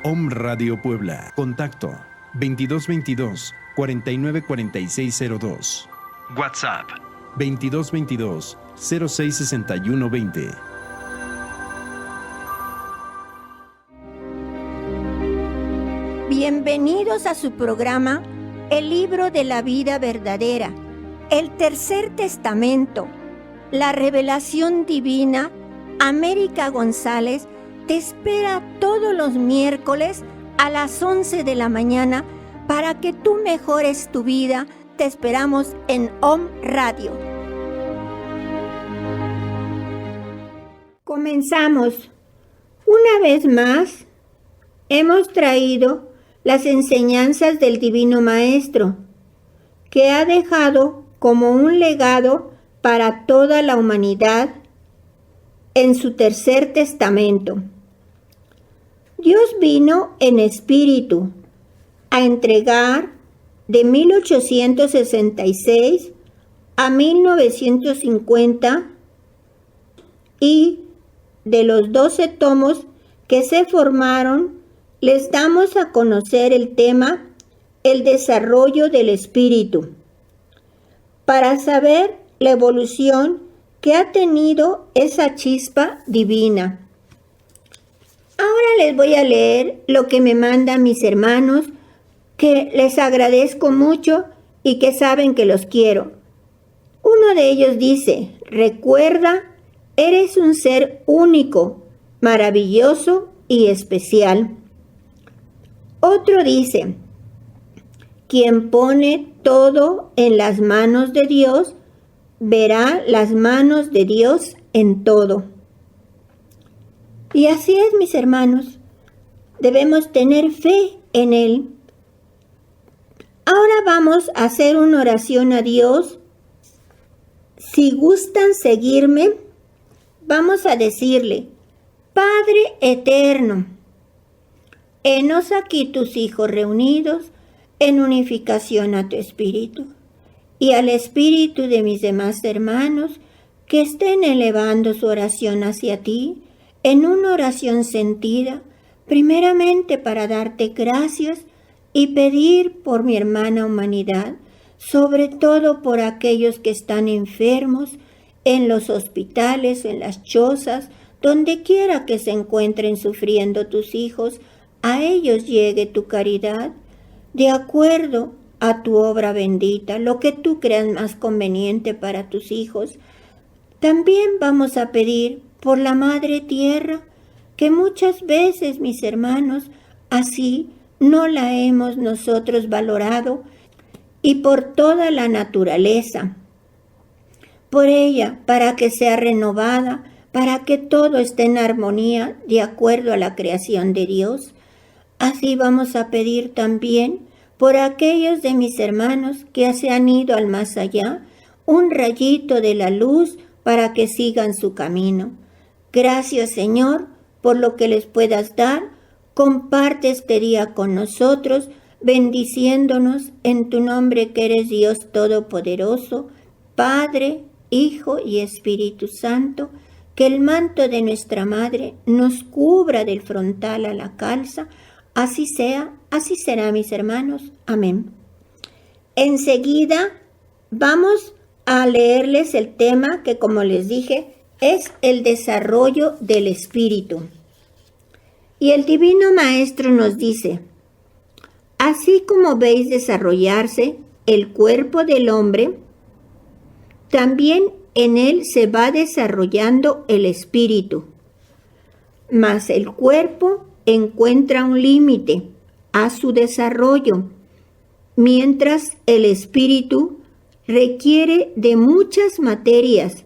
Om Radio Puebla. Contacto 2222 494602. WhatsApp 2222 066120. Bienvenidos a su programa El Libro de la Vida Verdadera, el Tercer Testamento, la Revelación Divina. América González te espera todos los miércoles a las 11 de la mañana para que tú mejores tu vida. Te esperamos en Om Radio. Comenzamos. Una vez más, hemos traído las enseñanzas del Divino Maestro, que ha dejado como un legado para toda la humanidad en su Tercer Testamento. Dios vino en espíritu a entregar de 1866 a 1950 y de los 12 tomos que se formaron, les damos a conocer el tema el desarrollo del espíritu, para saber la evolución que ha tenido esa chispa divina. Ahora les voy a leer lo que me mandan mis hermanos, que les agradezco mucho y que saben que los quiero. Uno de ellos dice: recuerda, eres un ser único, maravilloso y especial. Otro dice: quien pone todo en las manos de Dios, verá las manos de Dios en todo. Y así es, mis hermanos, debemos tener fe en Él. Ahora vamos a hacer una oración a Dios. Si gustan seguirme, vamos a decirle: Padre eterno, henos aquí tus hijos reunidos en unificación a tu espíritu, y al espíritu de mis demás hermanos que estén elevando su oración hacia ti, en una oración sentida, primeramente para darte gracias y pedir por mi hermana humanidad, sobre todo por aquellos que están enfermos en los hospitales, en las chozas, donde quiera que se encuentren sufriendo tus hijos. A ellos llegue tu caridad, de acuerdo a tu obra bendita, lo que tú creas más conveniente para tus hijos. También vamos a pedir por la Madre Tierra, que muchas veces, mis hermanos, así no la hemos nosotros valorado, y por toda la naturaleza, por ella, para que sea renovada, para que todo esté en armonía de acuerdo a la creación de Dios. Así vamos a pedir también por aquellos de mis hermanos que se han ido al más allá, un rayito de la luz para que sigan su camino. Gracias, Señor, por lo que les puedas dar. Comparte este día con nosotros, bendiciéndonos en tu nombre, que eres Dios Todopoderoso, Padre, Hijo y Espíritu Santo. Que el manto de nuestra Madre nos cubra del frontal a la calza. Así sea, así será, mis hermanos. Amén. Enseguida vamos a leerles el tema que, como les dije, es el desarrollo del espíritu. Y el Divino Maestro nos dice: así como veis desarrollarse el cuerpo del hombre, también en él se va desarrollando el espíritu. Mas el cuerpo encuentra un límite a su desarrollo, mientras el espíritu requiere de muchas materias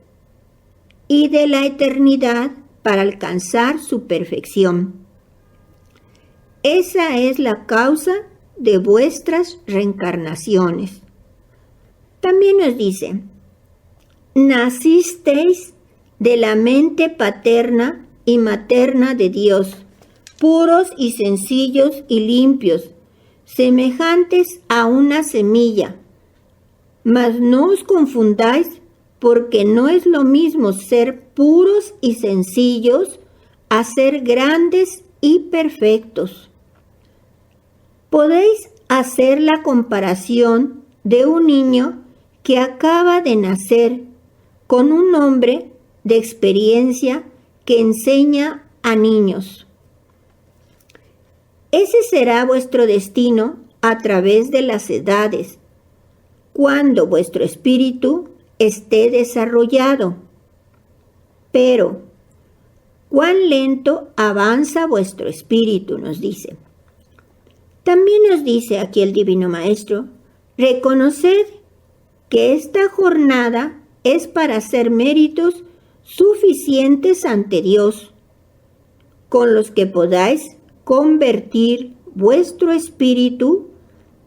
y de la eternidad para alcanzar su perfección. Esa es la causa de vuestras reencarnaciones. También nos dice: nacisteis de la mente paterna y materna de Dios, puros y sencillos y limpios, semejantes a una semilla. Mas no os confundáis, porque no es lo mismo ser puros y sencillos a ser grandes y perfectos. Podéis hacer la comparación de un niño que acaba de nacer con un hombre de experiencia que enseña a niños. Ese será vuestro destino a través de las edades, cuando vuestro espíritu esté desarrollado. Pero, ¿cuán lento avanza vuestro espíritu?, nos dice. También nos dice aquí el Divino Maestro, reconoced que esta jornada es para hacer méritos suficientes ante Dios, con los que podáis convertir vuestro espíritu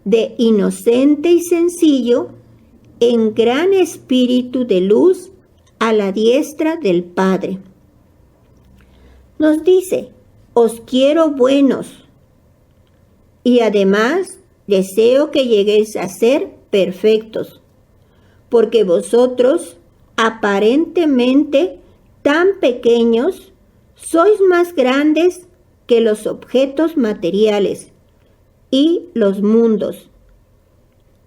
de inocente y sencillo en gran espíritu de luz a la diestra del Padre. Nos dice, os quiero buenos, y además deseo que lleguéis a ser perfectos, porque vosotros, aparentemente tan pequeños, sois más grandes que los objetos materiales y los mundos,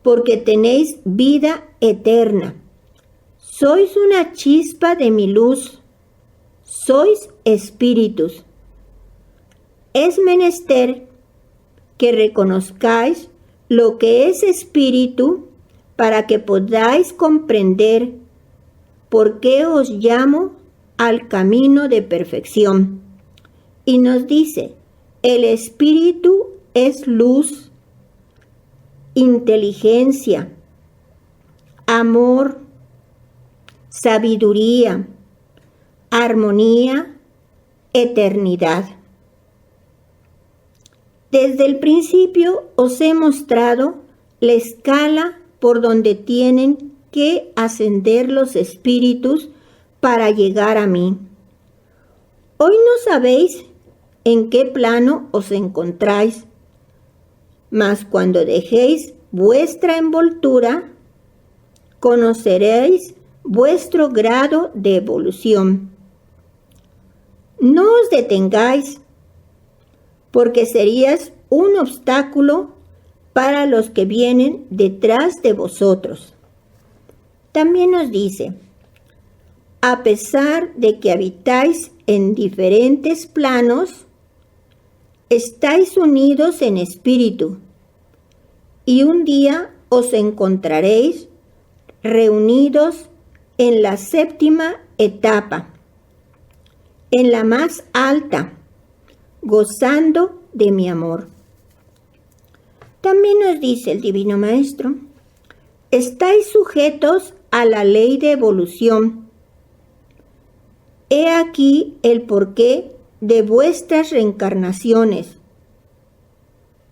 porque tenéis vida eterna. Sois una chispa de mi luz, sois espíritus. Es menester que reconozcáis lo que es espíritu para que podáis comprender por qué os llamo al camino de perfección. Y nos dice, el espíritu es luz, inteligencia, amor, sabiduría, armonía, eternidad. Desde el principio os he mostrado la escala por donde tienen que ascender los espíritus para llegar a mí. Hoy no sabéis en qué plano os encontráis, mas cuando dejéis vuestra envoltura, conoceréis vuestro grado de evolución. No os detengáis, porque serías un obstáculo para los que vienen detrás de vosotros. También nos dice, a pesar de que habitáis en diferentes planos, estáis unidos en espíritu, y un día os encontraréis reunidos en la séptima etapa, en la más alta, gozando de mi amor. También nos dice el Divino Maestro, estáis sujetos a la ley de evolución. He aquí el porqué de vuestras reencarnaciones.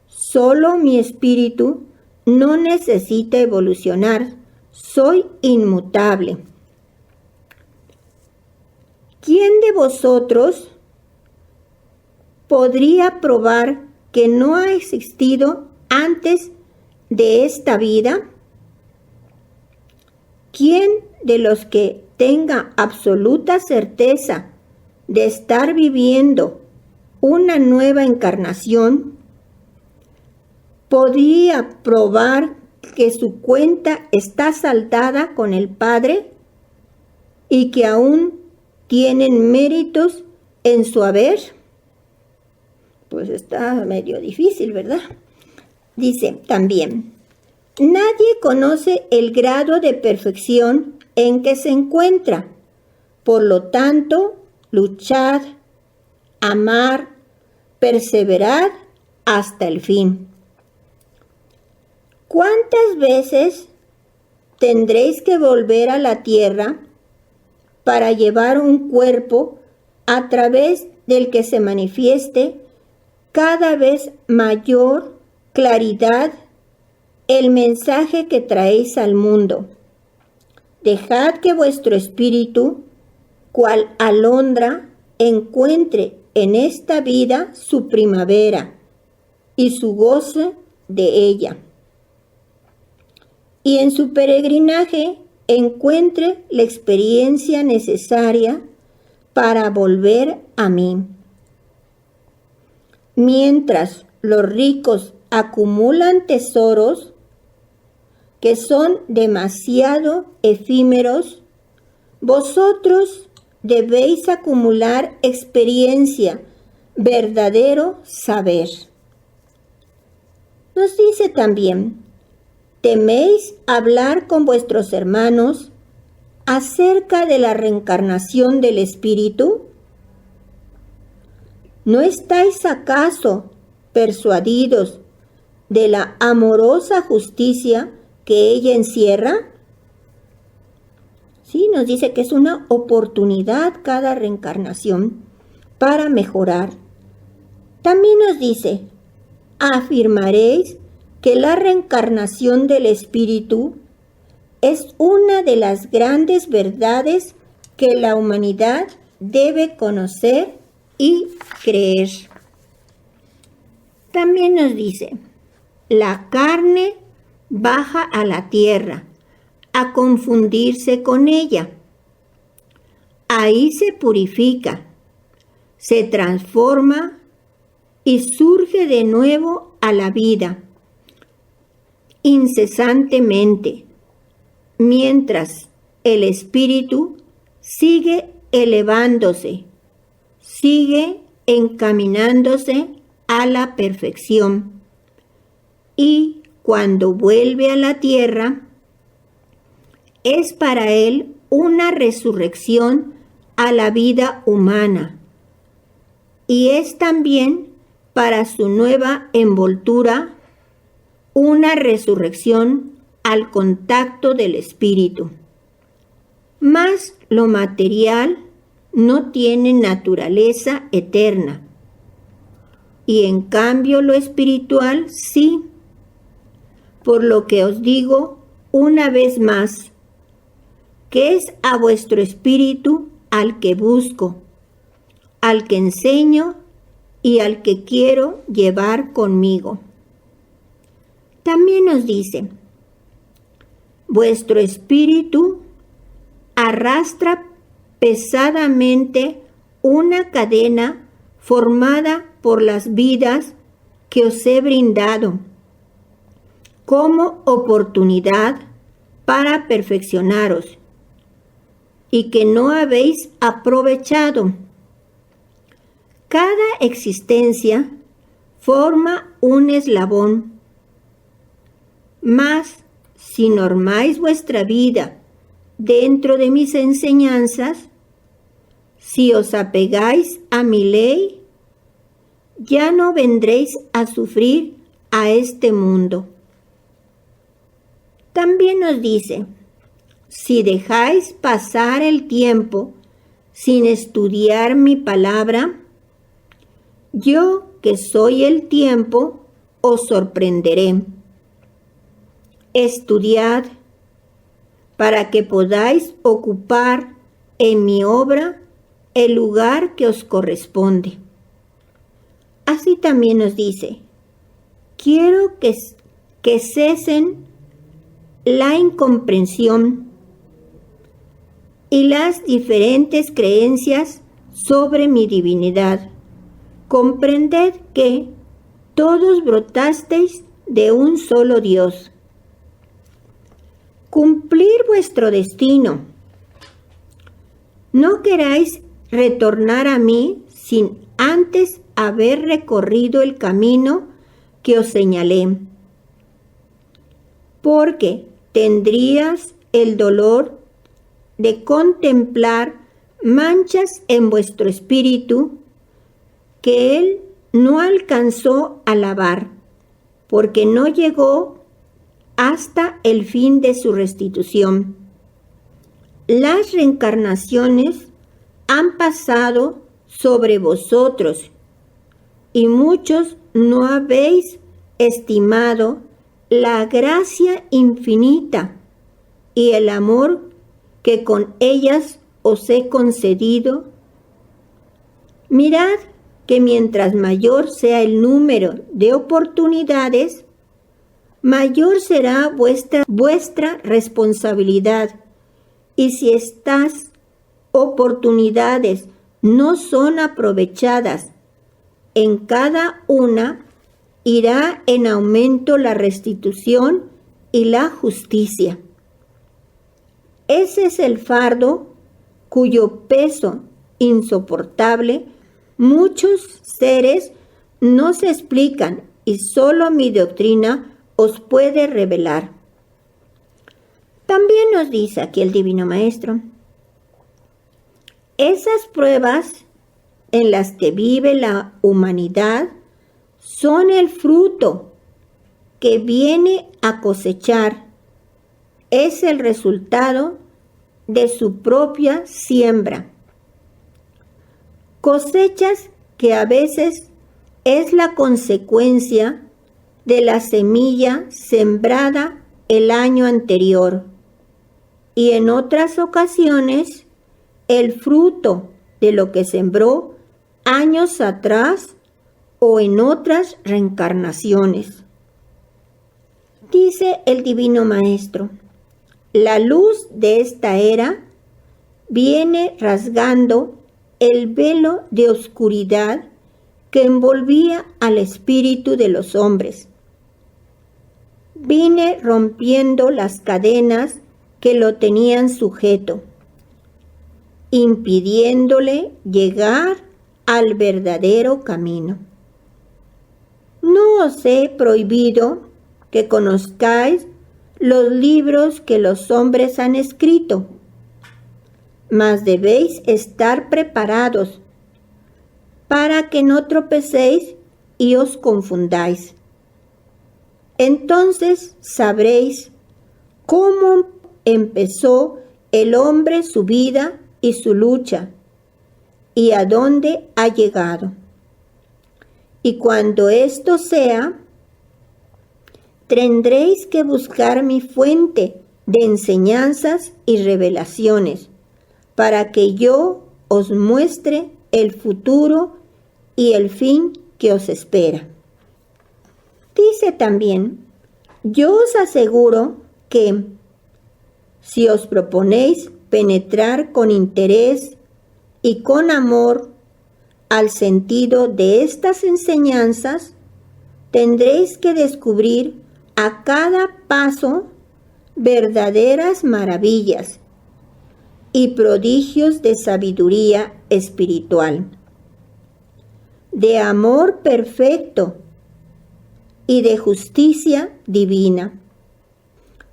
Solo mi espíritu no necesita evolucionar, soy inmutable. ¿Quién de vosotros podría probar que no ha existido antes de esta vida? ¿Quién de los que tenga absoluta certeza de estar viviendo una nueva encarnación podría probar que su cuenta está saldada con el Padre y que aún tienen méritos en su haber? Pues está medio difícil, ¿verdad? Dice también, nadie conoce el grado de perfección en que se encuentra. Por lo tanto, luchad, amar, perseverad hasta el fin. ¿Cuántas veces tendréis que volver a la tierra para llevar un cuerpo a través del que se manifieste cada vez mayor claridad el mensaje que traéis al mundo? Dejad que vuestro espíritu, cual alondra, encuentre en esta vida su primavera y su goce de ella. Y en su peregrinaje encuentre la experiencia necesaria para volver a mí. Mientras los ricos acumulan tesoros que son demasiado efímeros, vosotros debéis acumular experiencia, verdadero saber. Nos dice también, ¿teméis hablar con vuestros hermanos acerca de la reencarnación del espíritu? ¿No estáis acaso persuadidos de la amorosa justicia que ella encierra? Sí, nos dice que es una oportunidad cada reencarnación para mejorar. También nos dice, afirmaréis que la reencarnación del espíritu es una de las grandes verdades que la humanidad debe conocer y creer. También nos dice, la carne baja a la tierra a confundirse con ella. Ahí se purifica, se transforma y surge de nuevo a la vida, incesantemente, mientras el espíritu sigue elevándose, sigue encaminándose a la perfección. Y cuando vuelve a la tierra, es para él una resurrección a la vida humana. Y es también para su nueva envoltura una resurrección al contacto del espíritu. Mas lo material no tiene naturaleza eterna, y en cambio lo espiritual sí. Por lo que os digo una vez más, que es a vuestro espíritu al que busco, al que enseño y al que quiero llevar conmigo. También nos dice, vuestro espíritu arrastra pesadamente una cadena formada por las vidas que os he brindado como oportunidad para perfeccionaros y que no habéis aprovechado. Cada existencia forma un eslabón, mas si normáis vuestra vida dentro de mis enseñanzas, si os apegáis a mi ley, ya no vendréis a sufrir a este mundo. También nos dice, si dejáis pasar el tiempo sin estudiar mi palabra, yo que soy el tiempo, os sorprenderé. Estudiad para que podáis ocupar en mi obra el lugar que os corresponde. Así también nos dice, quiero que cesen la incomprensión y las diferentes creencias sobre mi divinidad. Comprended que todos brotasteis de un solo Dios. Cumplir vuestro destino. No queráis retornar a mí sin antes haber recorrido el camino que os señalé, porque tendrías el dolor de contemplar manchas en vuestro espíritu que él no alcanzó a lavar, porque no llegó hasta el fin de su restitución. Las reencarnaciones han pasado sobre vosotros y muchos no habéis estimado la gracia infinita y el amor que con ellas os he concedido. Mirad que mientras mayor sea el número de oportunidades, mayor será vuestra responsabilidad. Y si estas oportunidades no son aprovechadas en cada una irá en aumento la restitución y la justicia. Ese es el fardo cuyo peso insoportable muchos seres no se explican y solo mi doctrina os puede revelar. También nos dice aquí el Divino Maestro, esas pruebas en las que vive la humanidad son el fruto que viene a cosechar, es el resultado de su propia siembra. Cosechas que a veces es la consecuencia de la semilla sembrada el año anterior y en otras ocasiones el fruto de lo que sembró años atrás o en otras reencarnaciones. Dice el Divino Maestro, la luz de esta era viene rasgando el velo de oscuridad que envolvía al espíritu de los hombres. Vine rompiendo las cadenas que lo tenían sujeto, impidiéndole llegar al verdadero camino. No os he prohibido que conozcáis los libros que los hombres han escrito, mas debéis estar preparados para que no tropecéis y os confundáis. Entonces sabréis cómo empezó el hombre su vida y su lucha, y a dónde ha llegado. Y cuando esto sea, tendréis que buscar mi fuente de enseñanzas y revelaciones, para que yo os muestre el futuro y el fin que os espera. Dice también, yo os aseguro que si os proponéis penetrar con interés y con amor al sentido de estas enseñanzas, tendréis que descubrir a cada paso verdaderas maravillas y prodigios de sabiduría espiritual, de amor perfecto y de justicia divina.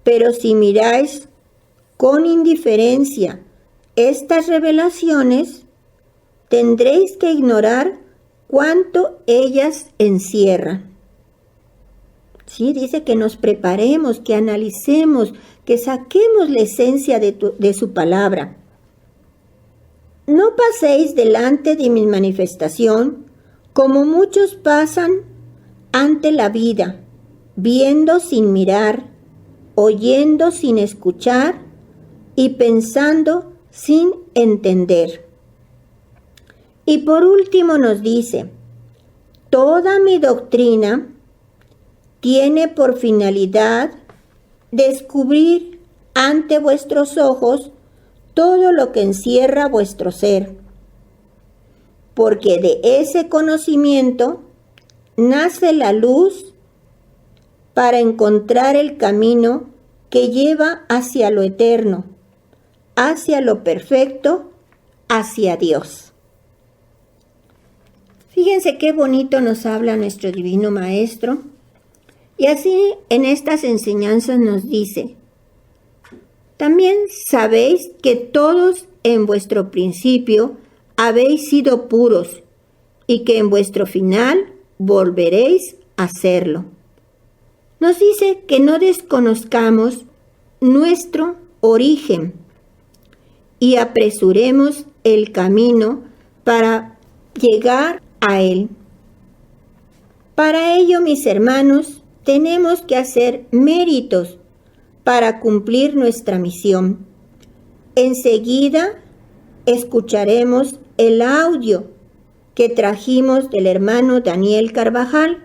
Pero si miráis con indiferencia estas revelaciones, tendréis que ignorar cuánto ellas encierran. Sí, dice que nos preparemos, que analicemos, que saquemos la esencia de su palabra. No paséis delante de mi manifestación como muchos pasan ante la vida, viendo sin mirar, oyendo sin escuchar y pensando sin entender. Y por último nos dice, toda mi doctrina tiene por finalidad descubrir ante vuestros ojos todo lo que encierra vuestro ser, porque de ese conocimiento nace la luz para encontrar el camino que lleva hacia lo eterno, hacia lo perfecto, hacia Dios. Fíjense qué bonito nos habla nuestro Divino Maestro. Y así en estas enseñanzas nos dice, también sabéis que todos en vuestro principio habéis sido puros y que en vuestro final volveréis a serlo. Nos dice que no desconozcamos nuestro origen y apresuremos el camino para llegar a él. Para ello, mis hermanos, tenemos que hacer méritos para cumplir nuestra misión. Enseguida escucharemos el audio que trajimos del hermano Daniel Carvajal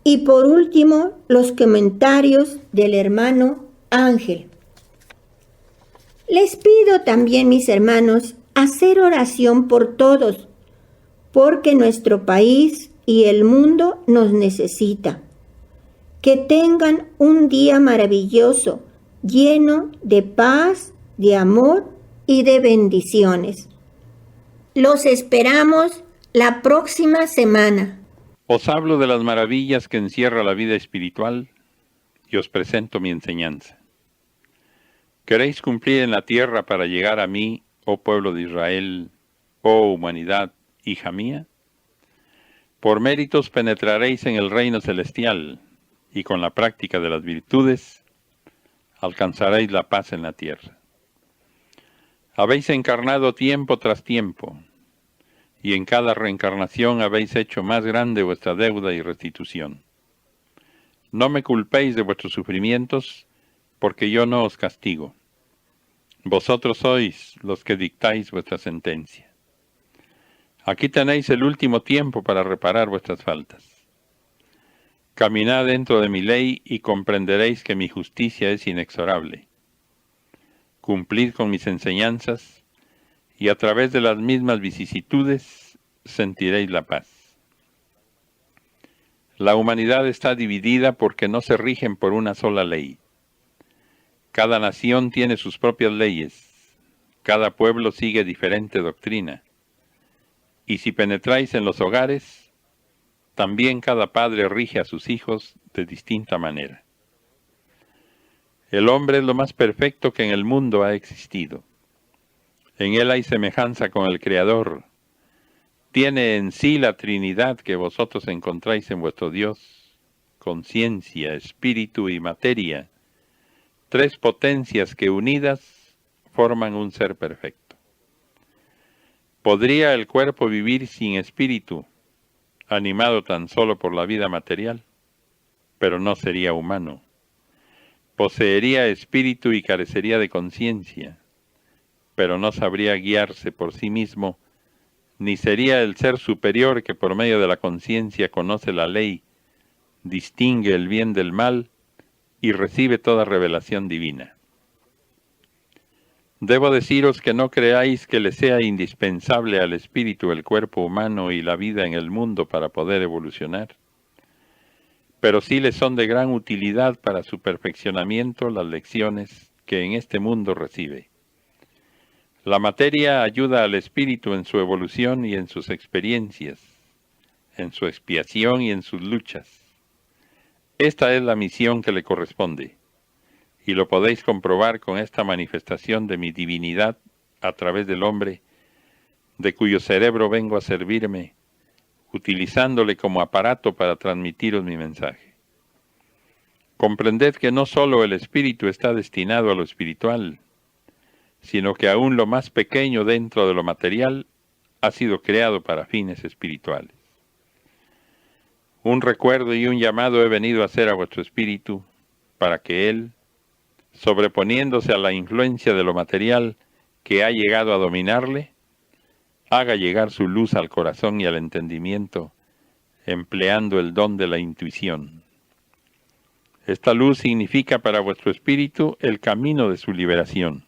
y por último los comentarios del hermano Ángel. Les pido también, mis hermanos, hacer oración por todos, porque nuestro país y el mundo nos necesita. Que tengan un día maravilloso, lleno de paz, de amor y de bendiciones. Los esperamos la próxima semana. Os hablo de las maravillas que encierra la vida espiritual y os presento mi enseñanza. ¿Queréis cumplir en la tierra para llegar a mí, oh pueblo de Israel, oh humanidad, hija mía? Por méritos penetraréis en el reino celestial, y con la práctica de las virtudes alcanzaréis la paz en la tierra. Habéis encarnado tiempo tras tiempo, y en cada reencarnación habéis hecho más grande vuestra deuda y restitución. No me culpéis de vuestros sufrimientos, porque yo no os castigo. Vosotros sois los que dictáis vuestra sentencia. Aquí tenéis el último tiempo para reparar vuestras faltas. Caminad dentro de mi ley y comprenderéis que mi justicia es inexorable. Cumplid con mis enseñanzas y a través de las mismas vicisitudes sentiréis la paz. La humanidad está dividida porque no se rigen por una sola ley. Cada nación tiene sus propias leyes, cada pueblo sigue diferente doctrina. Y si penetráis en los hogares, también cada padre rige a sus hijos de distinta manera. El hombre es lo más perfecto que en el mundo ha existido. En él hay semejanza con el Creador. Tiene en sí la Trinidad que vosotros encontráis en vuestro Dios, conciencia, espíritu y materia, tres potencias que unidas forman un ser perfecto. ¿Podría el cuerpo vivir sin espíritu, animado tan solo por la vida material? Pero no sería humano. Poseería espíritu y carecería de conciencia, pero no sabría guiarse por sí mismo, ni sería el ser superior que por medio de la conciencia conoce la ley, distingue el bien del mal y recibe toda revelación divina. Debo deciros que no creáis que le sea indispensable al espíritu el cuerpo humano y la vida en el mundo para poder evolucionar, pero sí le son de gran utilidad para su perfeccionamiento las lecciones que en este mundo recibe. La materia ayuda al espíritu en su evolución y en sus experiencias, en su expiación y en sus luchas. Esta es la misión que le corresponde, y lo podéis comprobar con esta manifestación de mi divinidad a través del hombre, de cuyo cerebro vengo a servirme, utilizándole como aparato para transmitiros mi mensaje. Comprended que no solo el espíritu está destinado a lo espiritual, sino que aún lo más pequeño dentro de lo material ha sido creado para fines espirituales. Un recuerdo y un llamado he venido a hacer a vuestro espíritu para que él, sobreponiéndose a la influencia de lo material que ha llegado a dominarle, haga llegar su luz al corazón y al entendimiento, empleando el don de la intuición. Esta luz significa para vuestro espíritu el camino de su liberación.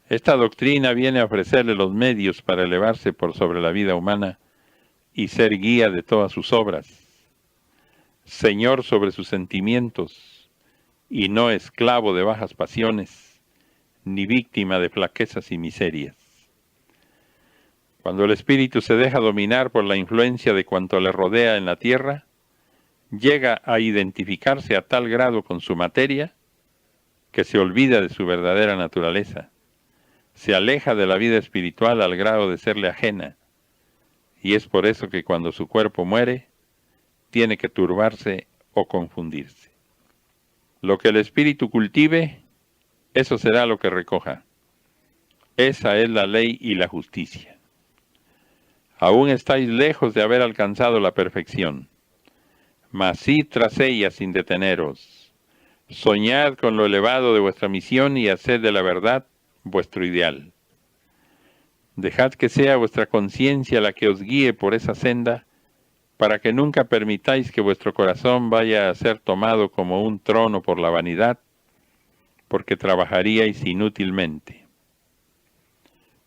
Esta doctrina viene a ofrecerle los medios para elevarse por sobre la vida humana y ser guía de todas sus obras, señor sobre sus sentimientos y no esclavo de bajas pasiones, ni víctima de flaquezas y miserias. Cuando el espíritu se deja dominar por la influencia de cuanto le rodea en la tierra, llega a identificarse a tal grado con su materia que se olvida de su verdadera naturaleza. Se aleja de la vida espiritual al grado de serle ajena, y es por eso que cuando su cuerpo muere, tiene que turbarse o confundirse. Lo que el espíritu cultive, eso será lo que recoja. Esa es la ley y la justicia. Aún estáis lejos de haber alcanzado la perfección, mas id tras ella sin deteneros. Soñad con lo elevado de vuestra misión y haced de la verdad vuestro ideal. Dejad que sea vuestra conciencia la que os guíe por esa senda, para que nunca permitáis que vuestro corazón vaya a ser tomado como un trono por la vanidad, porque trabajaríais inútilmente.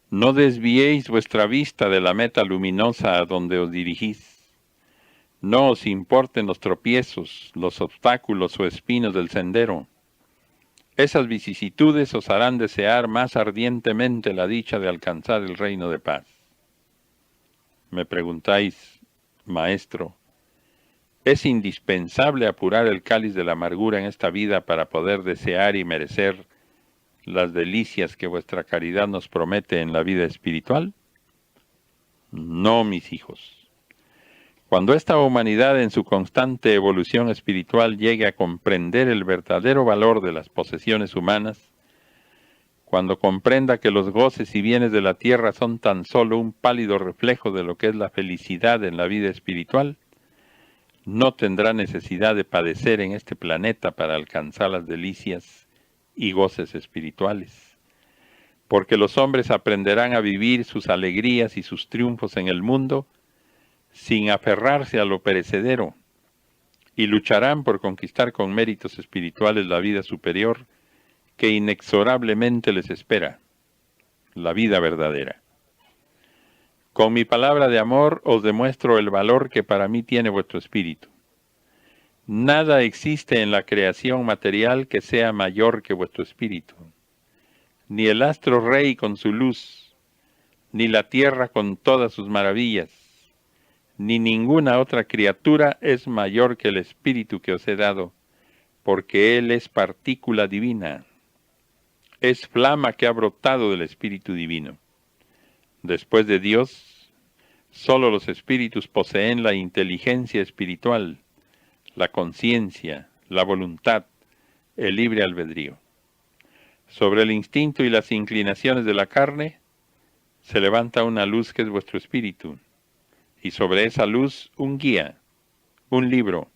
No desviéis vuestra vista de la meta luminosa a donde os dirigís. No os importen los tropiezos, los obstáculos o espinos del sendero. Esas vicisitudes os harán desear más ardientemente la dicha de alcanzar el reino de paz. Me preguntáis, Maestro, ¿es indispensable apurar el cáliz de la amargura en esta vida para poder desear y merecer las delicias que vuestra caridad nos promete en la vida espiritual? No, mis hijos. Cuando esta humanidad en su constante evolución espiritual llegue a comprender el verdadero valor de las posesiones humanas, cuando comprenda que los goces y bienes de la tierra son tan solo un pálido reflejo de lo que es la felicidad en la vida espiritual, no tendrá necesidad de padecer en este planeta para alcanzar las delicias y goces espirituales, porque los hombres aprenderán a vivir sus alegrías y sus triunfos en el mundo sin aferrarse a lo perecedero, y lucharán por conquistar con méritos espirituales la vida superior que inexorablemente les espera, la vida verdadera. Con mi palabra de amor os demuestro el valor que para mí tiene vuestro espíritu. Nada existe en la creación material que sea mayor que vuestro espíritu, ni el astro rey con su luz, ni la tierra con todas sus maravillas, ni ninguna otra criatura es mayor que el espíritu que os he dado, porque él es partícula divina, es flama que ha brotado del espíritu divino. Después de Dios, solo los espíritus poseen la inteligencia espiritual, la conciencia, la voluntad, el libre albedrío. Sobre el instinto y las inclinaciones de la carne, se levanta una luz que es vuestro espíritu, y sobre esa luz un guía, un libro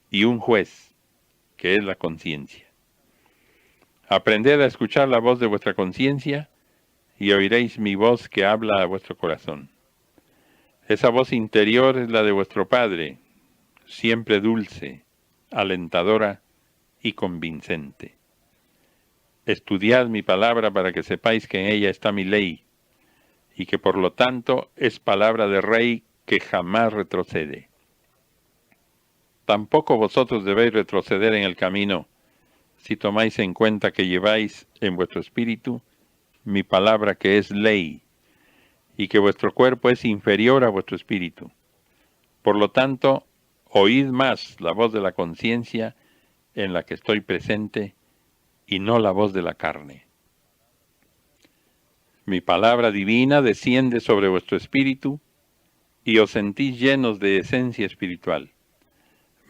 y un juez, que es la conciencia. Aprended a escuchar la voz de vuestra conciencia y oiréis mi voz que habla a vuestro corazón. Esa voz interior es la de vuestro Padre, siempre dulce, alentadora y convincente. Estudiad mi palabra para que sepáis que en ella está mi ley, y que por lo tanto es palabra de Rey que jamás retrocede. Tampoco vosotros debéis retroceder en el camino, si tomáis en cuenta que lleváis en vuestro espíritu mi palabra que es ley, y que vuestro cuerpo es inferior a vuestro espíritu. Por lo tanto, oíd más la voz de la conciencia en la que estoy presente, y no la voz de la carne. Mi palabra divina desciende sobre vuestro espíritu, y os sentís llenos de esencia espiritual.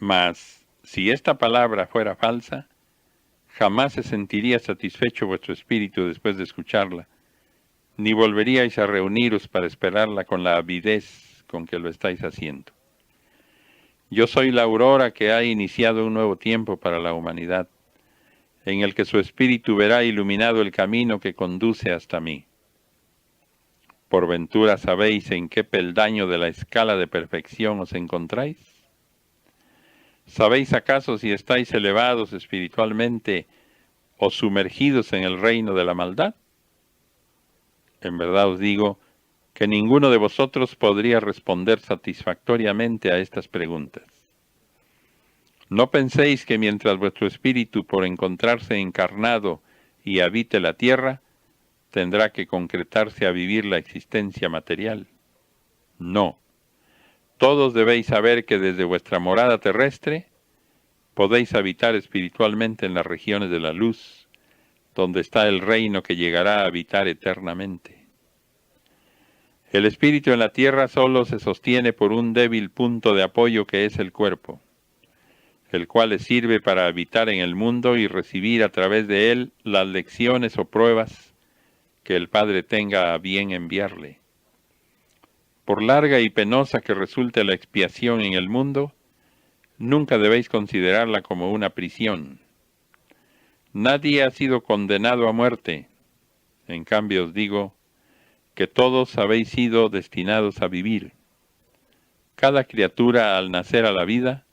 Mas, si esta palabra fuera falsa, jamás se sentiría satisfecho vuestro espíritu después de escucharla, ni volveríais a reuniros para esperarla con la avidez con que lo estáis haciendo. Yo soy la aurora que ha iniciado un nuevo tiempo para la humanidad, en el que su espíritu verá iluminado el camino que conduce hasta mí. ¿Por ventura sabéis en qué peldaño de la escala de perfección os encontráis? ¿Sabéis acaso si estáis elevados espiritualmente o sumergidos en el reino de la maldad? En verdad os digo que ninguno de vosotros podría responder satisfactoriamente a estas preguntas. No penséis que mientras vuestro espíritu, por encontrarse encarnado y habite la tierra, tendrá que concretarse a vivir la existencia material. No. Todos debéis saber que desde vuestra morada terrestre podéis habitar espiritualmente en las regiones de la luz, donde está el reino que llegará a habitar eternamente. El espíritu en la tierra solo se sostiene por un débil punto de apoyo que es el cuerpo, el cual le sirve para habitar en el mundo y recibir a través de él las lecciones o pruebas que el Padre tenga a bien enviarle. Por larga y penosa que resulte la expiación en el mundo, nunca debéis considerarla como una prisión. Nadie ha sido condenado a muerte. En cambio os digo que todos habéis sido destinados a vivir. Cada criatura al nacer a la vida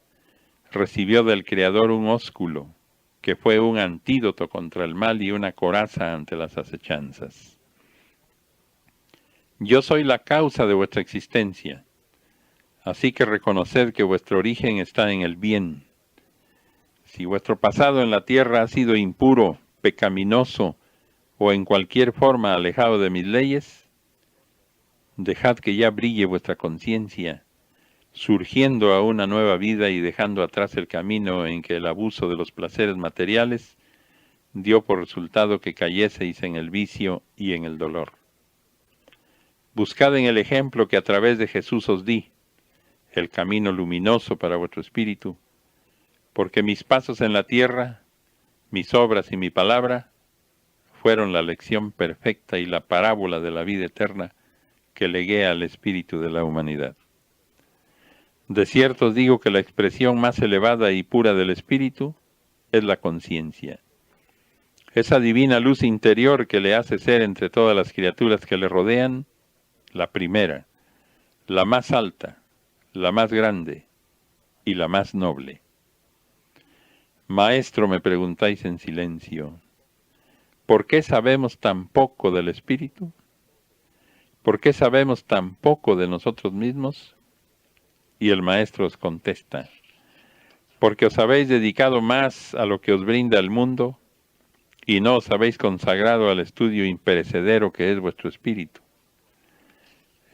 recibió del Creador un ósculo, que fue un antídoto contra el mal y una coraza ante las acechanzas. Yo soy la causa de vuestra existencia. Así que reconoced que vuestro origen está en el bien. Si vuestro pasado en la tierra ha sido impuro, pecaminoso o en cualquier forma alejado de mis leyes, dejad que ya brille vuestra conciencia, surgiendo a una nueva vida y dejando atrás el camino en que el abuso de los placeres materiales dio por resultado que cayeseis en el vicio y en el dolor. Buscad en el ejemplo que a través de Jesús os di, el camino luminoso para vuestro espíritu, porque mis pasos en la tierra, mis obras y mi palabra fueron la lección perfecta y la parábola de la vida eterna que legué al espíritu de la humanidad. De cierto os digo que la expresión más elevada y pura del espíritu es la conciencia. Esa divina luz interior que le hace ser entre todas las criaturas que le rodean, la primera, la más alta, la más grande y la más noble. Maestro, me preguntáis en silencio, ¿por qué sabemos tan poco del espíritu? ¿Por qué sabemos tan poco de nosotros mismos? Y el maestro os contesta, porque os habéis dedicado más a lo que os brinda el mundo y no os habéis consagrado al estudio imperecedero que es vuestro espíritu.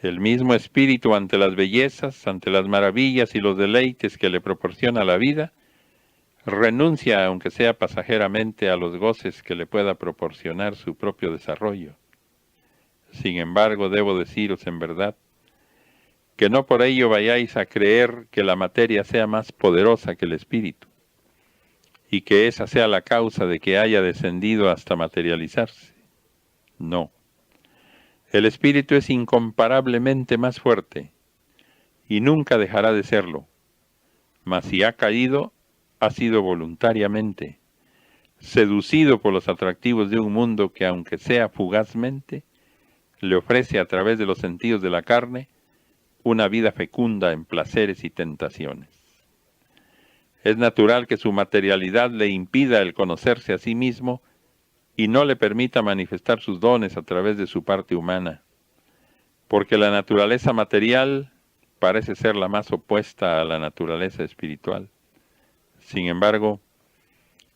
El mismo espíritu ante las bellezas, ante las maravillas y los deleites que le proporciona la vida, renuncia, aunque sea pasajeramente, a los goces que le pueda proporcionar su propio desarrollo. Sin embargo, debo deciros en verdad, que no por ello vayáis a creer que la materia sea más poderosa que el espíritu, y que esa sea la causa de que haya descendido hasta materializarse. No. El espíritu es incomparablemente más fuerte, y nunca dejará de serlo. Mas si ha caído, ha sido voluntariamente, seducido por los atractivos de un mundo que, aunque sea fugazmente, le ofrece a través de los sentidos de la carne una vida fecunda en placeres y tentaciones. Es natural que su materialidad le impida el conocerse a sí mismo y no le permita manifestar sus dones a través de su parte humana, porque la naturaleza material parece ser la más opuesta a la naturaleza espiritual. Sin embargo,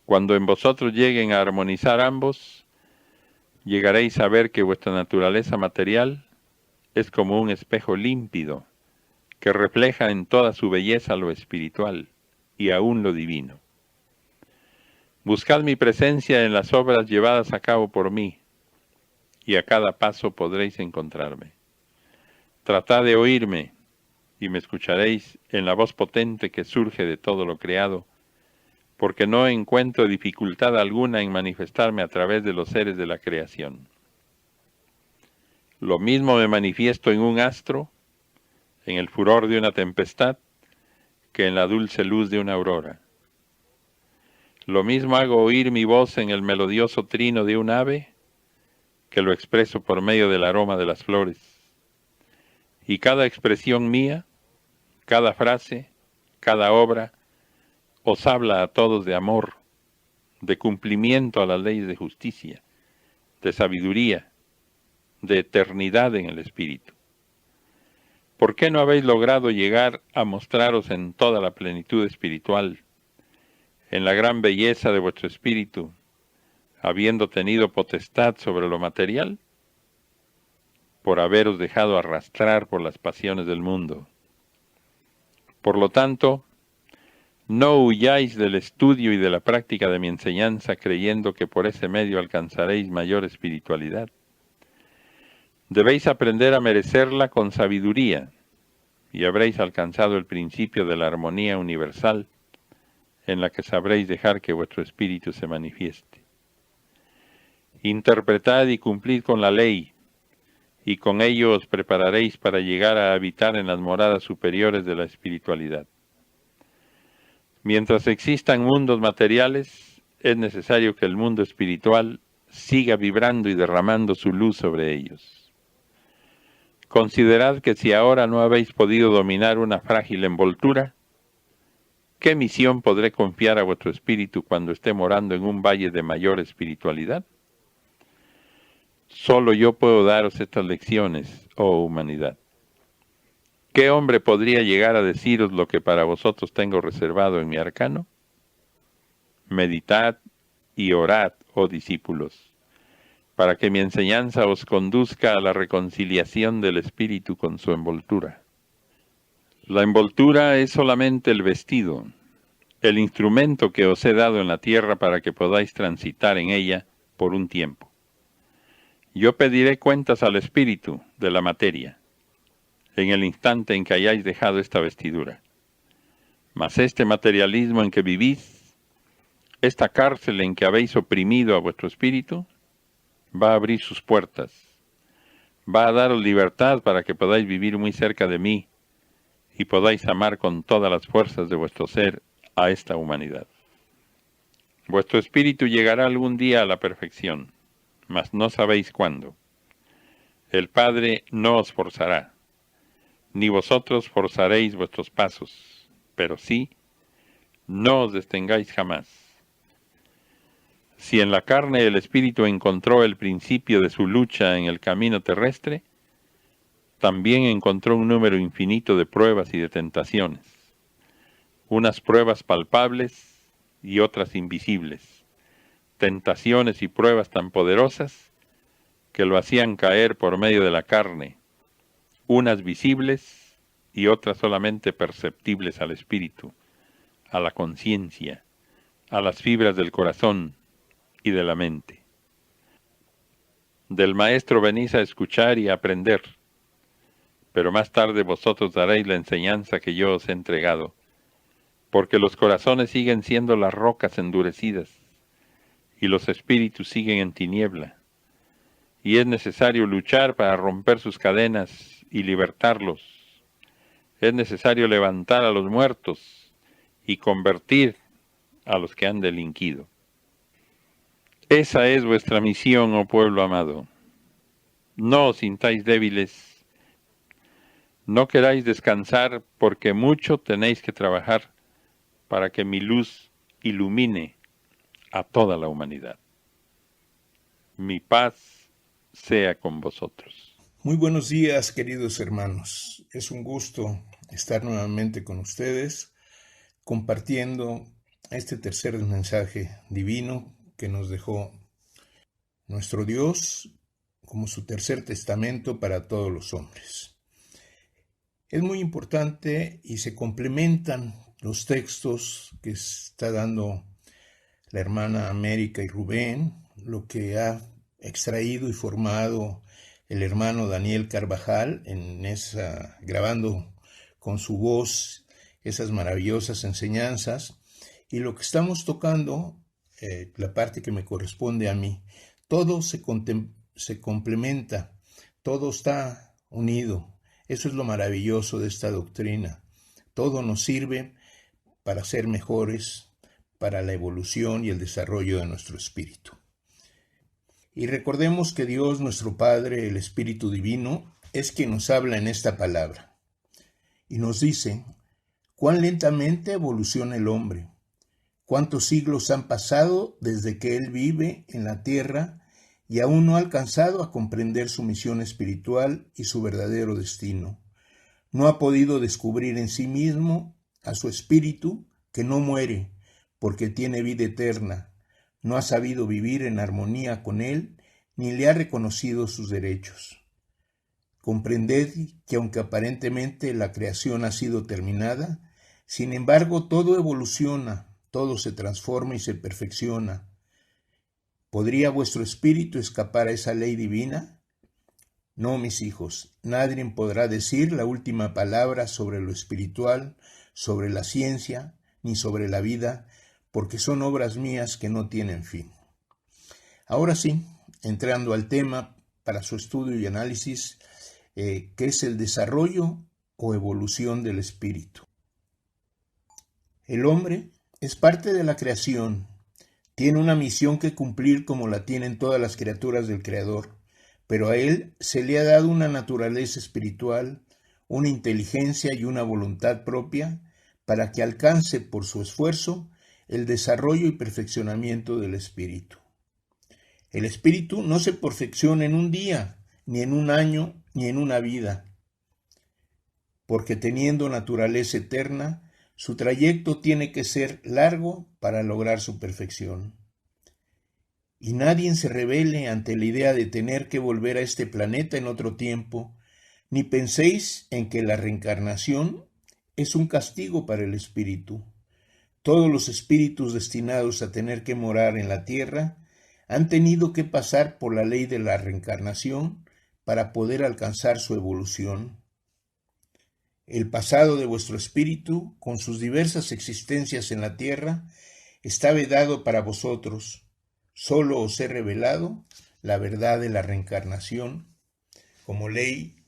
cuando en vosotros lleguen a armonizar ambos, llegaréis a ver que vuestra naturaleza material es como un espejo límpido que refleja en toda su belleza lo espiritual y aún lo divino. Buscad mi presencia en las obras llevadas a cabo por mí, y a cada paso podréis encontrarme. Tratad de oírme, y me escucharéis en la voz potente que surge de todo lo creado, porque no encuentro dificultad alguna en manifestarme a través de los seres de la creación. Lo mismo me manifiesto en un astro, en el furor de una tempestad, que en la dulce luz de una aurora. Lo mismo hago oír mi voz en el melodioso trino de un ave, que lo expreso por medio del aroma de las flores. Y cada expresión mía, cada frase, cada obra, os habla a todos de amor, de cumplimiento a las leyes de justicia, de sabiduría, de eternidad en el espíritu. ¿Por qué no habéis logrado llegar a mostraros en toda la plenitud espiritual, en la gran belleza de vuestro espíritu, habiendo tenido potestad sobre lo material? Por haberos dejado arrastrar por las pasiones del mundo. Por lo tanto, no huyáis del estudio y de la práctica de mi enseñanza creyendo que por ese medio alcanzaréis mayor espiritualidad. Debéis aprender a merecerla con sabiduría y habréis alcanzado el principio de la armonía universal en la que sabréis dejar que vuestro espíritu se manifieste. Interpretad y cumplid con la ley, y con ello os prepararéis para llegar a habitar en las moradas superiores de la espiritualidad. Mientras existan mundos materiales, es necesario que el mundo espiritual siga vibrando y derramando su luz sobre ellos. Considerad que si ahora no habéis podido dominar una frágil envoltura, ¿qué misión podré confiar a vuestro espíritu cuando esté morando en un valle de mayor espiritualidad? Solo yo puedo daros estas lecciones, oh humanidad. ¿Qué hombre podría llegar a deciros lo que para vosotros tengo reservado en mi arcano? Meditad y orad, oh discípulos, para que mi enseñanza os conduzca a la reconciliación del espíritu con su envoltura. La envoltura es solamente el vestido, el instrumento que os he dado en la tierra para que podáis transitar en ella por un tiempo. Yo pediré cuentas al espíritu de la materia, en el instante en que hayáis dejado esta vestidura. Mas este materialismo en que vivís, esta cárcel en que habéis oprimido a vuestro espíritu, va a abrir sus puertas, va a daros libertad para que podáis vivir muy cerca de mí y podáis amar con todas las fuerzas de vuestro ser a esta humanidad. Vuestro espíritu llegará algún día a la perfección, mas no sabéis cuándo. El Padre no os forzará, ni vosotros forzaréis vuestros pasos, pero sí, no os detengáis jamás. Si en la carne el espíritu encontró el principio de su lucha en el camino terrestre, también encontró un número infinito de pruebas y de tentaciones, unas pruebas palpables y otras invisibles, tentaciones y pruebas tan poderosas que lo hacían caer por medio de la carne, unas visibles y otras solamente perceptibles al espíritu, a la conciencia, a las fibras del corazón y de la mente. Del Maestro venís a escuchar y a aprender, pero más tarde vosotros daréis la enseñanza que yo os he entregado, porque los corazones siguen siendo las rocas endurecidas, y los espíritus siguen en tiniebla, y es necesario luchar para romper sus cadenas y libertarlos. Es necesario levantar a los muertos y convertir a los que han delinquido. Esa es vuestra misión, oh pueblo amado. No os sintáis débiles, no queráis descansar, porque mucho tenéis que trabajar para que mi luz ilumine a toda la humanidad. Mi paz sea con vosotros. Muy buenos días, queridos hermanos. Es un gusto estar nuevamente con ustedes compartiendo este tercer mensaje divino que nos dejó nuestro Dios como su tercer testamento para todos los hombres. Es muy importante y se complementan los textos que está dando la hermana América y Rubén, lo que ha extraído y formado el hermano Daniel Carvajal grabando con su voz esas maravillosas enseñanzas, y lo que estamos tocando, la parte que me corresponde a mí, todo se complementa, todo está unido. Eso es lo maravilloso de esta doctrina. Todo nos sirve para ser mejores, para la evolución y el desarrollo de nuestro espíritu. Y recordemos que Dios, nuestro Padre, el Espíritu Divino, es quien nos habla en esta palabra. Y nos dice, cuán lentamente evoluciona el hombre, cuántos siglos han pasado desde que él vive en la tierra y aún no ha alcanzado a comprender su misión espiritual y su verdadero destino. No ha podido descubrir en sí mismo a su espíritu que no muere, porque tiene vida eterna. No ha sabido vivir en armonía con él, ni le ha reconocido sus derechos. Comprended que aunque aparentemente la creación ha sido terminada, sin embargo todo evoluciona, todo se transforma y se perfecciona. ¿Podría vuestro espíritu escapar a esa ley divina? No, mis hijos, nadie podrá decir la última palabra sobre lo espiritual, sobre la ciencia, ni sobre la vida, porque son obras mías que no tienen fin. Ahora sí, entrando al tema para su estudio y análisis, que es el desarrollo o evolución del espíritu. El hombre es parte de la creación, tiene una misión que cumplir como la tienen todas las criaturas del Creador, pero a él se le ha dado una naturaleza espiritual, una inteligencia y una voluntad propia para que alcance por su esfuerzo el desarrollo y perfeccionamiento del espíritu. El espíritu no se perfecciona en un día, ni en un año, ni en una vida. porque teniendo naturaleza eterna, su trayecto tiene que ser largo para lograr su perfección. Y nadie se rebele ante la idea de tener que volver a este planeta en otro tiempo, ni penséis en que la reencarnación es un castigo para el espíritu. Todos los espíritus destinados a tener que morar en la tierra han tenido que pasar por la ley de la reencarnación para poder alcanzar su evolución. El pasado de vuestro espíritu, con sus diversas existencias en la tierra, está vedado para vosotros. Solo os he revelado la verdad de la reencarnación como ley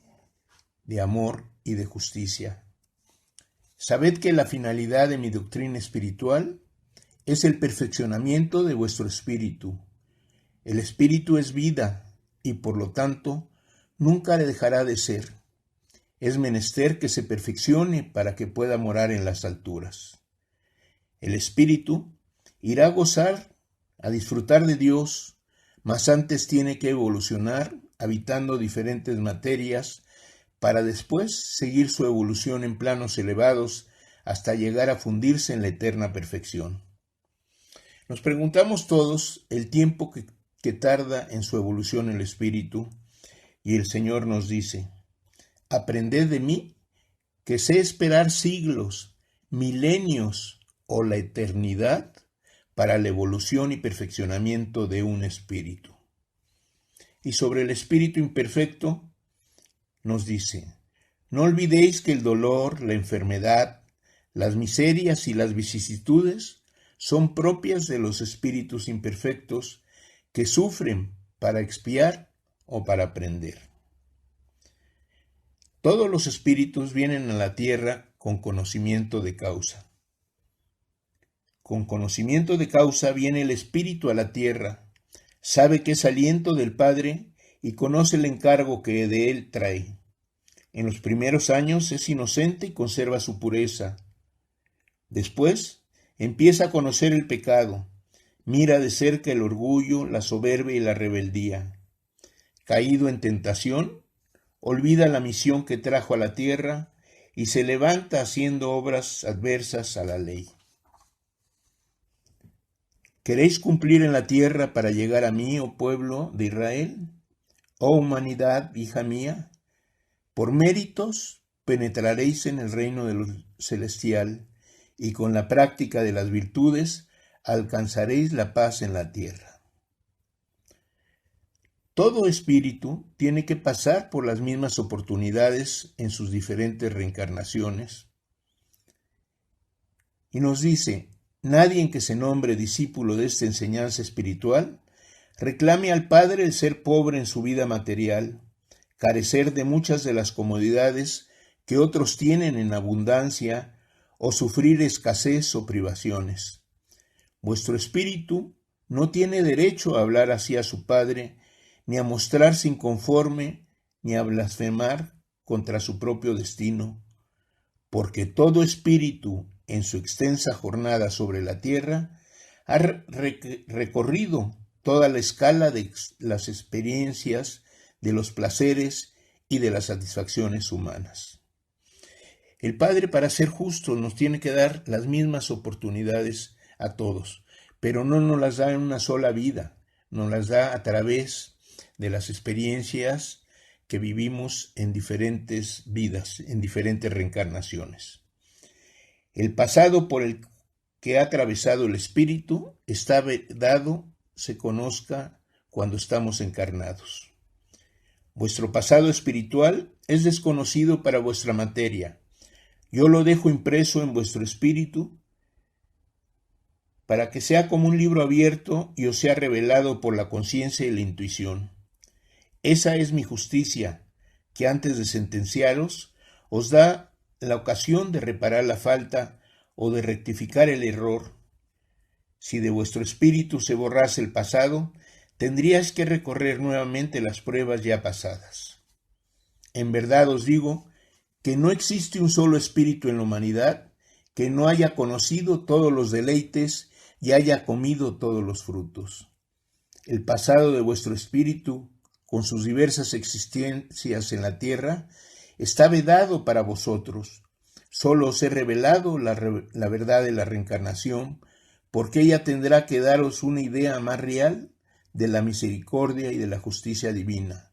de amor y de justicia. Sabed que la finalidad de mi doctrina espiritual es el perfeccionamiento de vuestro espíritu. El espíritu es vida y por lo tanto nunca le dejará de ser. Es menester que se perfeccione para que pueda morar en las alturas. El espíritu irá a gozar, a disfrutar de Dios, mas antes tiene que evolucionar habitando diferentes materias para después seguir su evolución en planos elevados hasta llegar a fundirse en la eterna perfección. Nos preguntamos todos el tiempo que tarda en su evolución el espíritu, y el Señor nos dice: aprended de mí, que sé esperar siglos, milenios o la eternidad para la evolución y perfeccionamiento de un espíritu. Y sobre el espíritu imperfecto nos dice: no olvidéis que el dolor, la enfermedad, las miserias y las vicisitudes son propias de los espíritus imperfectos que sufren para expiar o para aprender. Todos los espíritus vienen a la tierra con conocimiento de causa. Con conocimiento de causa viene el espíritu a la tierra, sabe que es aliento del Padre y conoce el encargo que de él trae. En los primeros años es inocente y conserva su pureza. Después empieza a conocer el pecado, mira de cerca el orgullo, la soberbia y la rebeldía. Caído en tentación, olvida la misión que trajo a la tierra y se levanta haciendo obras adversas a la ley. ¿Queréis cumplir en la tierra para llegar a mí, oh pueblo de Israel? Oh humanidad, hija mía, por méritos penetraréis en el reino celestial y con la práctica de las virtudes alcanzaréis la paz en la tierra. Todo espíritu tiene que pasar por las mismas oportunidades en sus diferentes reencarnaciones. Y nos dice: nadie que se nombre discípulo de esta enseñanza espiritual reclame al Padre el ser pobre en su vida material, carecer de muchas de las comodidades que otros tienen en abundancia o sufrir escasez o privaciones. Vuestro espíritu no tiene derecho a hablar así a su Padre, ni a mostrarse inconforme, ni a blasfemar contra su propio destino, porque todo espíritu en su extensa jornada sobre la tierra ha recorrido toda la escala de las experiencias, de los placeres y de las satisfacciones humanas. El Padre, para ser justo, nos tiene que dar las mismas oportunidades a todos, pero no nos las da en una sola vida, nos las da a través de las experiencias que vivimos en diferentes vidas, en diferentes reencarnaciones. El pasado por el que ha atravesado el espíritu está dado, se conozca cuando estamos encarnados. Vuestro pasado espiritual es desconocido para vuestra materia. Yo lo dejo impreso en vuestro espíritu para que sea como un libro abierto y os sea revelado por la conciencia y la intuición. Esa es mi justicia, que antes de sentenciaros os da la ocasión de reparar la falta o de rectificar el error. Si de vuestro espíritu se borrase el pasado, tendríais que recorrer nuevamente las pruebas ya pasadas. En verdad os digo que no existe un solo espíritu en la humanidad que no haya conocido todos los deleites y haya comido todos los frutos. El pasado de vuestro espíritu, con sus diversas existencias en la tierra, está vedado para vosotros. Solo os he revelado la verdad de la reencarnación, porque ella tendrá que daros una idea más real de la misericordia y de la justicia divina,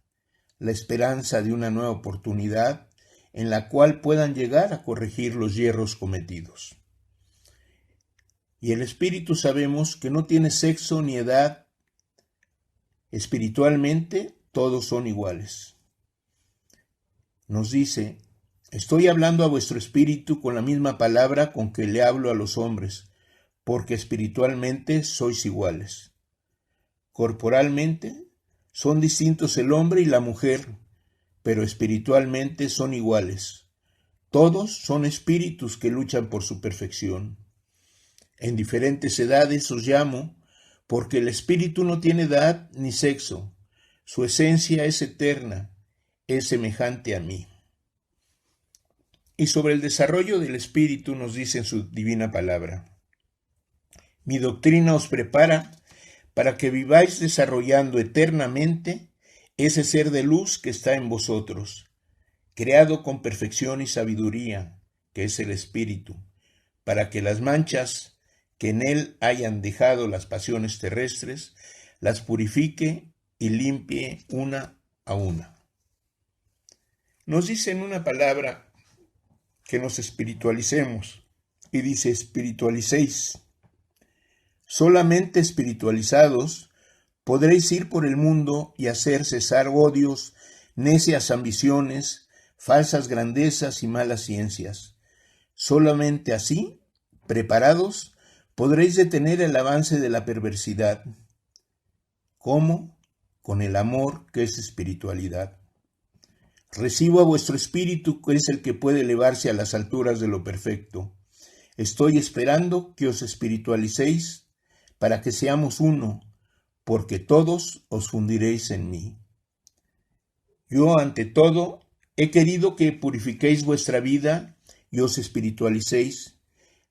la esperanza de una nueva oportunidad en la cual puedan llegar a corregir los yerros cometidos. Y el espíritu sabemos que no tiene sexo ni edad. Espiritualmente todos son iguales. Nos dice: estoy hablando a vuestro espíritu con la misma palabra con que le hablo a los hombres, porque espiritualmente sois iguales. Corporalmente son distintos el hombre y la mujer, pero espiritualmente son iguales. Todos son espíritus que luchan por su perfección. En diferentes edades os llamo, porque el espíritu no tiene edad ni sexo. Su esencia es eterna, es semejante a mí. Y sobre el desarrollo del espíritu nos dice en su divina palabra: mi doctrina os prepara para que viváis desarrollando eternamente ese ser de luz que está en vosotros, creado con perfección y sabiduría, que es el espíritu, para que las manchas que en él hayan dejado las pasiones terrestres, las purifique y limpie una a una. Nos dice en una palabra que nos espiritualicemos, y dice: espiritualicéis. Solamente espiritualizados podréis ir por el mundo y hacer cesar odios, necias ambiciones, falsas grandezas y malas ciencias. Solamente así, preparados, podréis detener el avance de la perversidad. ¿Cómo? Con el amor, que es espiritualidad. Recibo a vuestro espíritu, que es el que puede elevarse a las alturas de lo perfecto. Estoy esperando que os espiritualicéis para que seamos uno, porque todos os fundiréis en mí. Yo, ante todo, he querido que purifiquéis vuestra vida y os espiritualicéis,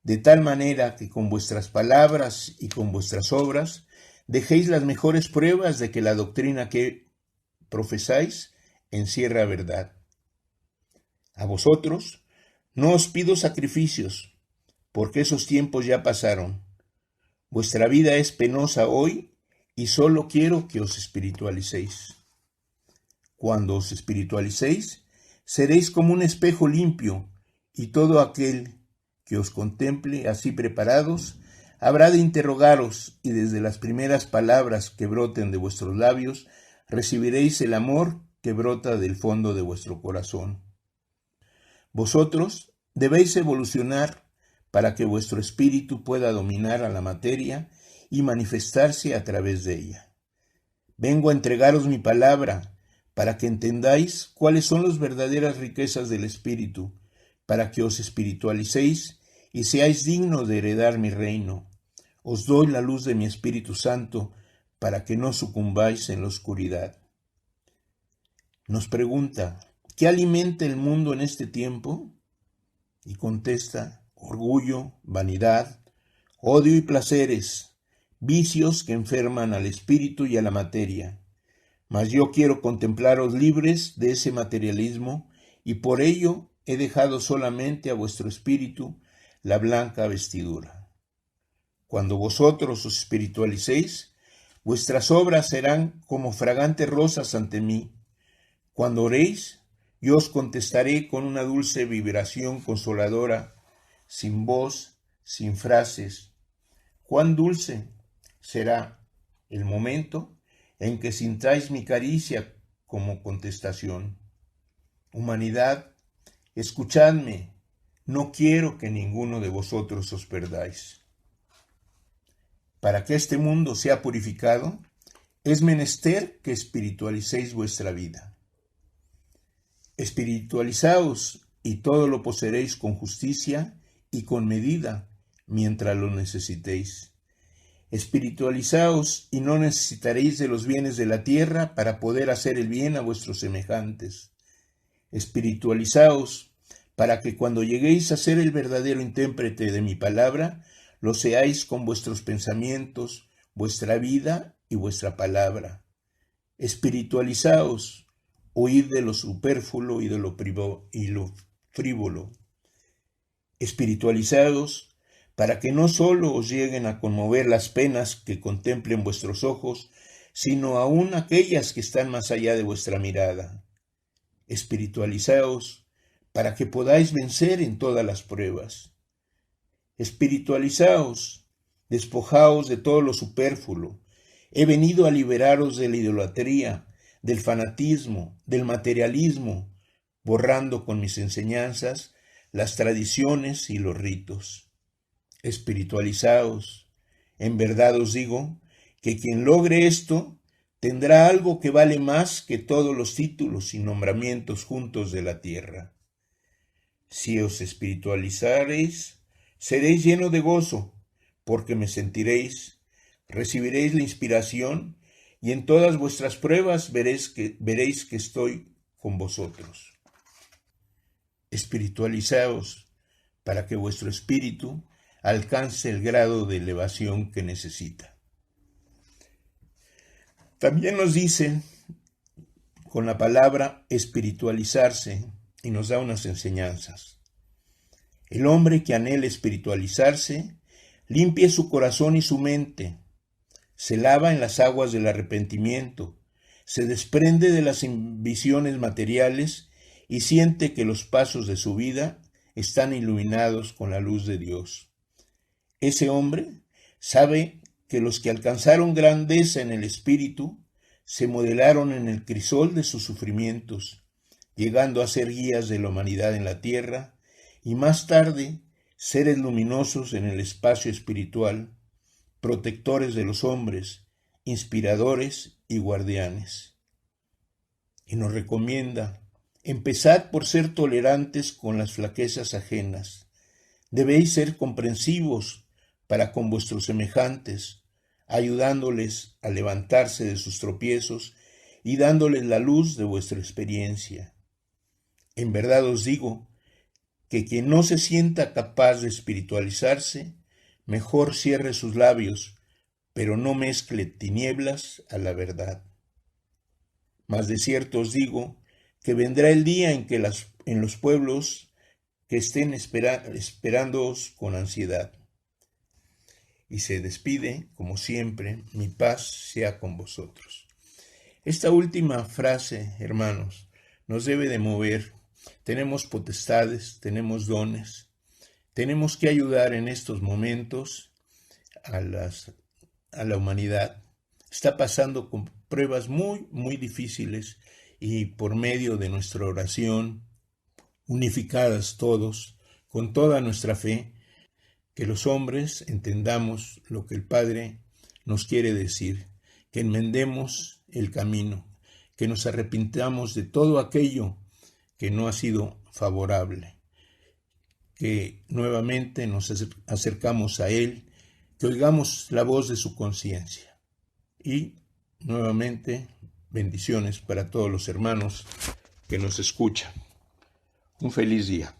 de tal manera que con vuestras palabras y con vuestras obras dejéis las mejores pruebas de que la doctrina que profesáis encierra verdad. A vosotros no os pido sacrificios, porque esos tiempos ya pasaron. Vuestra vida es penosa hoy y solo quiero que os espiritualicéis. Cuando os espiritualicéis, seréis como un espejo limpio, y todo aquel que os contemple así preparados habrá de interrogaros, y desde las primeras palabras que broten de vuestros labios recibiréis el amor que brota del fondo de vuestro corazón. Vosotros debéis evolucionar para que vuestro espíritu pueda dominar a la materia y manifestarse a través de ella. Vengo a entregaros mi palabra para que entendáis cuáles son las verdaderas riquezas del espíritu, para que os espiritualicéis y seáis dignos de heredar mi reino. Os doy la luz de mi Espíritu Santo para que no sucumbáis en la oscuridad. Nos pregunta: ¿qué alimenta el mundo en este tiempo? Y contesta: orgullo, vanidad, odio y placeres, vicios que enferman al espíritu y a la materia. Mas yo quiero contemplaros libres de ese materialismo, y por ello he dejado solamente a vuestro espíritu la blanca vestidura. Cuando vosotros os espiritualicéis, vuestras obras serán como fragantes rosas ante mí. Cuando oréis, yo os contestaré con una dulce vibración consoladora, sin voz, sin frases. Cuán dulce será el momento en que sintáis mi caricia como contestación. Humanidad, escuchadme, no quiero que ninguno de vosotros os perdáis. Para que este mundo sea purificado, es menester que espiritualicéis vuestra vida. Espiritualizaos y todo lo poseeréis con justicia y con medida mientras lo necesitéis. Espiritualizaos y no necesitaréis de los bienes de la tierra para poder hacer el bien a vuestros semejantes. Espiritualizaos para que cuando lleguéis a ser el verdadero intérprete de mi palabra, lo seáis con vuestros pensamientos, vuestra vida y vuestra palabra. Espiritualizaos, huid de lo superfluo y de lo frívolo. Espiritualizados, para que no solo os lleguen a conmover las penas que contemplen vuestros ojos, sino aún aquellas que están más allá de vuestra mirada. Espiritualizaos, para que podáis vencer en todas las pruebas. Espiritualizaos, despojaos de todo lo superfluo. He venido a liberaros de la idolatría, del fanatismo, del materialismo, borrando con mis enseñanzas las tradiciones y los ritos. Espiritualizaos. En verdad os digo que quien logre esto tendrá algo que vale más que todos los títulos y nombramientos juntos de la tierra. Si os espiritualizareis, seréis lleno de gozo, porque me sentiréis, recibiréis la inspiración, y en todas vuestras pruebas veréis que estoy con vosotros. Espiritualizaos para que vuestro espíritu alcance el grado de elevación que necesita. También nos dice con la palabra espiritualizarse y nos da unas enseñanzas. El hombre que anhela espiritualizarse limpie su corazón y su mente, se lava en las aguas del arrepentimiento, se desprende de las ambiciones materiales y siente que los pasos de su vida están iluminados con la luz de Dios. Ese hombre sabe que los que alcanzaron grandeza en el espíritu se modelaron en el crisol de sus sufrimientos, llegando a ser guías de la humanidad en la tierra y más tarde seres luminosos en el espacio espiritual, protectores de los hombres, inspiradores y guardianes. Y nos recomienda: empezad por ser tolerantes con las flaquezas ajenas. Debéis ser comprensivos para con vuestros semejantes, ayudándoles a levantarse de sus tropiezos y dándoles la luz de vuestra experiencia. En verdad os digo que quien no se sienta capaz de espiritualizarse, mejor cierre sus labios, pero no mezcle tinieblas a la verdad. Mas de cierto os digo que vendrá el día en que en los pueblos que estén esperándoos con ansiedad. Y se despide, como siempre: mi paz sea con vosotros. Esta última frase, hermanos, nos debe de mover. Tenemos potestades, tenemos dones, tenemos que ayudar en estos momentos a la humanidad. Está pasando con pruebas muy, muy difíciles, y por medio de nuestra oración, unificadas todos, con toda nuestra fe, que los hombres entendamos lo que el Padre nos quiere decir, que enmendemos el camino, que nos arrepintamos de todo aquello que no ha sido favorable, que nuevamente nos acercamos a Él, que oigamos la voz de su conciencia. Y nuevamente, bendiciones para todos los hermanos que nos escuchan. Un feliz día.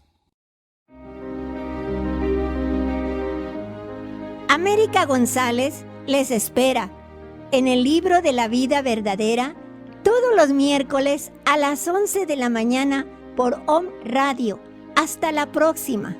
América González les espera en el Libro de la Vida Verdadera todos los miércoles a las 11 de la mañana por Om Radio. Hasta la próxima.